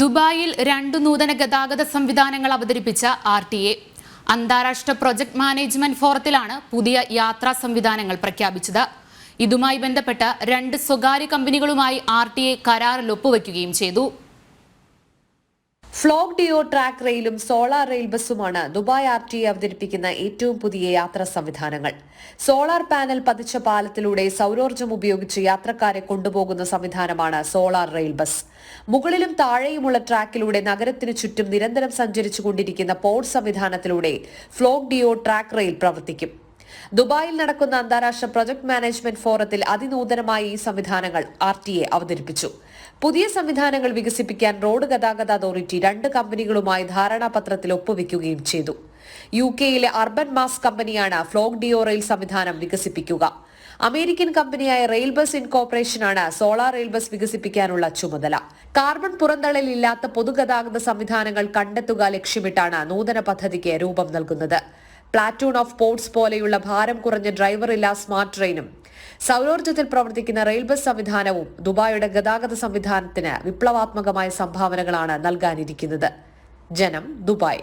ദുബായിൽ 2 നൂതന ഗതാഗത സംവിധാനങ്ങൾ അവതരിപ്പിച്ച RTA. അന്താരാഷ്ട്ര പ്രൊജക്ട് മാനേജ്മെന്റ് ഫോറത്തിലാണ് പുതിയ യാത്രാ സംവിധാനങ്ങൾ പ്രഖ്യാപിച്ചത്. ഇതുമായി ബന്ധപ്പെട്ട 2 സ്വകാര്യ കമ്പനികളുമായി RTA കരാറിൽ ഒപ്പുവയ്ക്കുകയും ചെയ്തു. ഫ്ലോഗ് ഡിയോ ട്രാക്ക് റെയിലും സോളാർ റെയിൽ ബസ്സുമാണ് ദുബായ് RTA അവതരിപ്പിക്കുന്ന ഏറ്റവും പുതിയ യാത്രാ സംവിധാനങ്ങൾ. സോളാർ പാനൽ പതിച്ച പാലത്തിലൂടെ സൗരോർജ്ജം ഉപയോഗിച്ച് യാത്രക്കാരെ കൊണ്ടുപോകുന്ന സംവിധാനമാണ് സോളാർ റെയിൽ ബസ്. മുകളിലും താഴെയുമുള്ള ട്രാക്കിലൂടെ നഗരത്തിനു ചുറ്റും നിരന്തരം സഞ്ചരിച്ചുകൊണ്ടിരിക്കുന്ന പോഡ് സംവിധാനത്തിലൂടെ ഫ്ലോഗ് ഡിയോ ട്രാക്ക് റെയിൽ പ്രവർത്തിക്കും. ദുബായിൽ നടക്കുന്ന അന്താരാഷ്ട്ര പ്രൊജക്ട് മാനേജ്മെന്റ് ഫോറത്തിൽ അതിനൂതനമായി ഈ സംവിധാനങ്ങൾ RTA അവതരിപ്പിച്ചു. പുതിയ സംവിധാനങ്ങൾ വികസിപ്പിക്കാൻ റോഡ് ഗതാഗത അതോറിറ്റി 2 കമ്പനികളുമായി ധാരണാപത്രത്തിൽ ഒപ്പുവെക്കുകയും ചെയ്തു. UK-യിലെ അർബൻ മാസ് കമ്പനിയാണ് ഫ്ലോഗ് ഡിയോ റെയിൽ സംവിധാനം വികസിപ്പിക്കുക. അമേരിക്കൻ കമ്പനിയായ റെയിൽ ബസ് ഇൻകോർപ്പറേഷനാണ് സോളാർ റെയിൽ ബസ് വികസിപ്പിക്കാനുള്ള ചുമതല. കാർബൺ പുറന്തള്ളലില്ലാത്ത പൊതുഗതാഗത സംവിധാനങ്ങൾ കണ്ടെത്തുക ലക്ഷ്യമിട്ടാണ് നൂതന പദ്ധതിക്ക് രൂപം നൽകുന്നത്. പ്ലാറ്റൂൺ ഓഫ് പോർട്സ് പോലെയുള്ള ഭാരം കുറഞ്ഞ ഡ്രൈവറില്ലാ സ്മാർട്ട് ട്രെയിനും സൗരോർജ്ജത്തിൽ പ്രവർത്തിക്കുന്ന റെയിൽ ബസ് സംവിധാനവും ദുബായിയുടെ ഗതാഗത സംവിധാനത്തിന് വിപ്ലവാത്മകമായ സംഭാവനകളാണ് നൽകാനിരിക്കുന്നത്. ജനം, ദുബായ്.